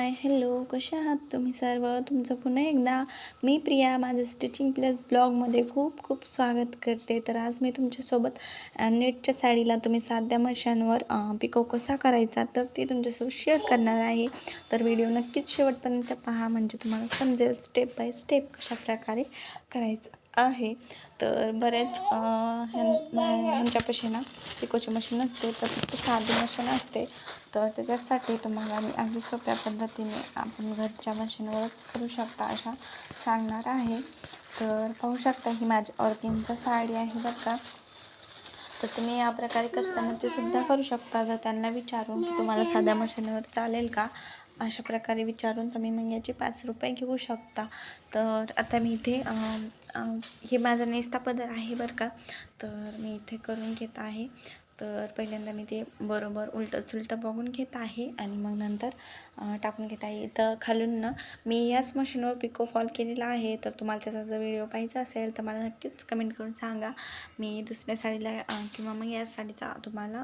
Hi hello, कशा आहात तुम्ही सर्व? तुमचं पुन्हा एकदा मी प्रिया माझं स्टिचिंग प्लस ब्लॉगमध्ये खूप खूप स्वागत करते. तर आज मी तुमच्यासोबत नेटच्या साडीला तुम्ही साध्या मशांवर पिको कसा करायचा तर ते तुमच्यासोबत शेअर करणार आहे. तर व्हिडिओ नक्कीच शेवटपर्यंत पहा, म्हणजे तुम्हाला समजेल स्टेप बाय स्टेप कशाप्रकारे करायचं आहे. तर बरेच ह्यांच्यापाशी ना पिकोची मशीन असते, तर फक्त साधी मशीन असते. तर त्याच्यासाठी तुम्हाला मी अगदी सोप्या पद्धतीने आपण घरच्या मशीनवरच करू शकता अशा सांगणार आहे. तर पाहू शकता ही माझी ऑर्किनची साडी आहे बरं का. तर तुम्ही या प्रकारे कस्टमरचे सुद्धा करू शकता. जर त्यांना विचारून की तुम्हाला साध्या मशीनवर चालेल का, अशा प्रकारे विचारून तुम्ही मग याचे 5 रुपये घेऊ शकता. तर आता मी इथे हे माझा नेसता पदर आहे बरं का. तर मी इथे करून घेत आहे. तर पहिल्यांदा मी ते बरोबर उलटं सुलटं बघून घेत आहे आणि मग नंतर टाकून घेत आहे. इथं खालून ना मी याच मशीनवर पिको फॉल केलेला आहे. तर तुम्हाला त्याचा जर व्हिडिओ पाहायचा असेल तर मला नक्कीच कमेंट करून सांगा. मी दुसऱ्या साडीला किंवा मग या साडीचा तुम्हाला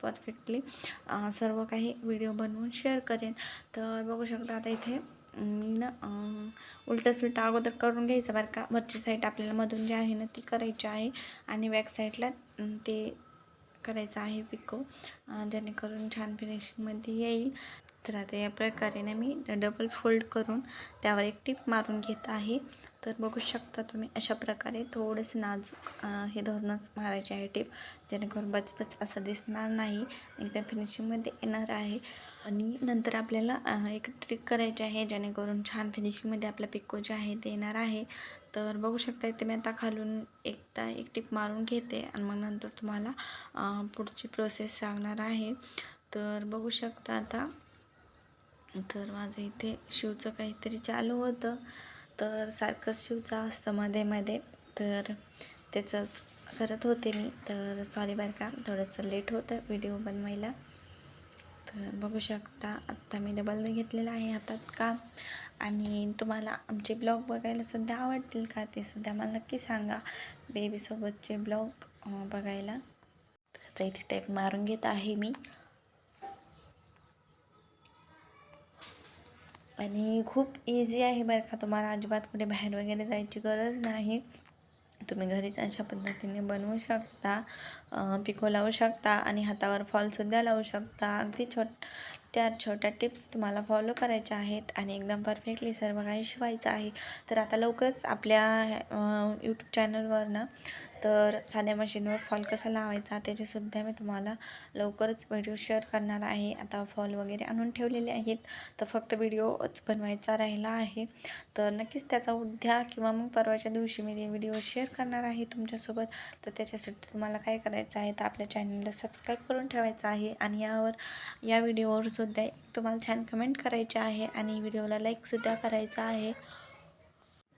परफेक्टली सर्व काही व्हिडिओ बनवून शेअर करेन. तर बघू शकता आता इथे मी ना उलटं सुलटं अगोदर करून घ्यायचं बरं का. वरची साईड आपल्याला मधून जी आहे ना ती करायची आहे आणि बॅक साईडला ते करायचं आहे पिको, जेणेकरून छान फिनिशिंगमध्ये येईल. तर आता या प्रकारे ना मी डबल फोल्ड करून त्यावर एक टिप मारून घेत आहे. तर बघू शकता तुम्ही अशा प्रकारे थोडंसं नाजूक हे धरूनच मारायचे आहे टिप, जेणेकरून बचबच असं दिसणार नाही, एकदम फिनिशिंगमध्ये येणार आहे. आणि नंतर आपल्याला एक ट्रिक करायची आहे, जेणेकरून छान फिनिशिंगमध्ये आपला पिको जे आहे ते येणार आहे. तर बघू शकता इथे मी आता खालून एकदा एक टिप मारून घेते आणि मग नंतर तुम्हाला पुढची प्रोसेस सांगणार आहे. तर बघू शकता आता. तर माझं इथे शिवचं काहीतरी चालू होतं, तर सारखंच शिवचं असतं मध्ये मध्ये, तर त्याचंच करत होते मी. तर सॉरी बरं का, थोडंसं लेट होतं व्हिडिओ बनवायला. तर बघू शकता आत्ता मी डबल घेतलेलं आहे हातात काम. आणि तुम्हाला आमचे ब्लॉग बघायलासुद्धा आवडतील का ते सुद्धा मला नक्की सांगा, बेबीसोबतचे ब्लॉग बघायला. तर आता इथे टाईप मारून घेत आहे मी. आणि खूप इझी आहे बरं का, तुम्हाला अजिबात कुठे बाहेर वगैरे जायची गरज नाही. तुम्ही घरीच अशा पद्धतीने बनवू शकता, पिको लावू शकता आणि हातावर फॉलसुद्धा लावू शकता. अगदी छोट्या टिप्स तुम्हाला फॉलो करायच्या आहेत आणि एकदम परफेक्टली सर्व काही शिवायचं आहे. तर आता लवकरच आपल्या यूट्यूब चॅनलवर ना तर साध्या मशीनवर फॉल कसा लावायचा त्याचेसुद्धा मी तुम्हाला लवकरच व्हिडिओ शेअर करणार आहे. आता फॉल वगैरे आणून ठेवलेले आहेत, तर फक्त व्हिडिओच बनवायचा राहिला आहे. तर नक्कीच त्याचा उद्या किंवा मग परवाच्या दिवशी मी ते व्हिडिओ शेअर करणार आहे तुमच्यासोबत. तर त्याच्यासाठी तुम्हाला काय करायचं आहे, तर आपल्या चॅनलला सबस्क्राईब करून ठेवायचं आहे आणि या व्हिडिओवर सुद्धा तुम्हाला छान कमेंट करायचे आहे आणि व्हिडिओला लाईकसुद्धा करायचं आहे.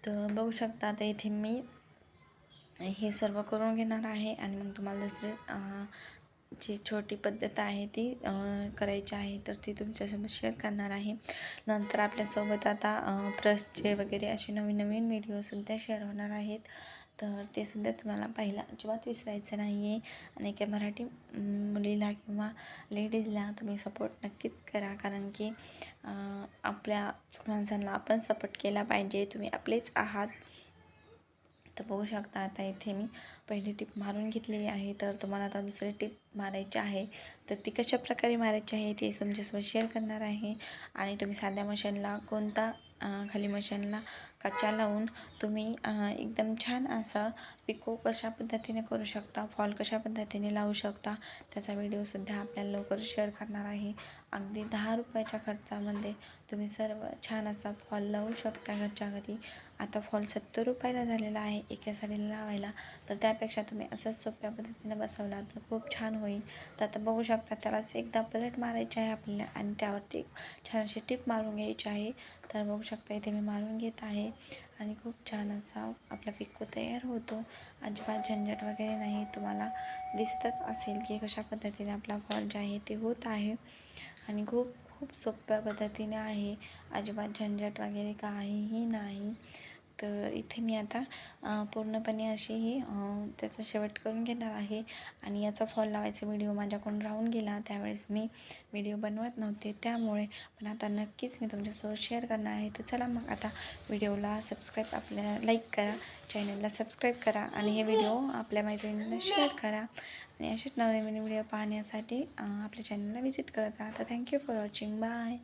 तर बघू शकता आता इथे मी हे सर्व करून घेणार आहे आणि मग तुम्हाला दुसरी जी छोटी पद्धत आहे ती करायची आहे, तर ती तुमच्यासोबत शेअर करणार आहे. नंतर आपल्यासोबत आता प्रेसचे वगैरे असे नवीन व्हिडिओसुद्धा शेअर होणार आहेत. तर ते सुद्धा तुम्हाला पाहायला अजिबात विसरायचं नाही आहे. आणि एका मराठी मुलीला किंवा लेडीजला तुम्ही सपोर्ट नक्कीच करा, कारण की आपल्याच माणसांना आपण सपोर्ट केला पाहिजे. तुम्ही आपलेच आहात. तर बघू शकता आता इथे मी पहिली टिप मारून घेतलेली आहे. तर तुम्हाला आता दुसरी टिप मारायची आहे, तर ती कशा प्रकारे मारायची आहे ते तुमच्यासोबत शेअर करणार आहे. आणि तुम्ही साध्या मशीनला कोणता खाली मशीनला कच्चा लावून तुम्ही एकदम छान असा पिको कशा पद्धतीने करू शकता, फॉल कशा पद्धतीने लावू शकता, त्याचा व्हिडिओसुद्धा आपल्याला लवकर शेअर करणार आहे. अगदी 10 रुपयाच्या खर्चामध्ये तुम्ही सर्व छान असा फॉल लावू शकता घरच्या घरी. आता फॉल 70 रुपयाला झालेला आहे एका साडीला लावायला. तर त्यापेक्षा तुम्ही असंच सोप्या पद्धतीने बसवला तर खूप छान होईल. तर आता बघू शकता त्यालाच एकदा पलट मारायची आहे आपल्याला आणि त्यावरती एक छानशी टिप मारून घ्यायची आहे. तर बघू शकता इथे मी मारून घेत आहे आणि खूप छान असा आपला पिको तयार होतो. अजिबात झंझट वगैरे नाही. तुम्हाला दिसतच असेल की कशा पद्धतीने आपला फॉल जे आहे ते होत आहे आणि खूप खूप सोप्या पद्धतीने आहे. अजिबात झंझट वगैरे काहीही नाही. तर इथे मी आता पूर्णपणे अशी ही त्याचा शेवट करून घेणार आहे. आणि याचा फॉल लावायचा व्हिडिओ माझ्याकडून राहून गेला, त्यावेळेस मी व्हिडिओ बनवत नव्हते, त्यामुळे पण आता नक्कीच मी तुमच्यासोबत शेअर करणार आहे. तर चला मग आता व्हिडिओला सबस्क्राईब, आपल्या लाईक करा, चॅनलला सबस्क्राईब करा आणि हे व्हिडिओ आपल्या मैत्रिणींना शेअर करा. आणि असेच नवनवीन व्हिडिओ पाहण्यासाठी आपल्या चॅनलला व्हिजिट करत राहा. तर थँक्यू फॉर वॉचिंग. बाय.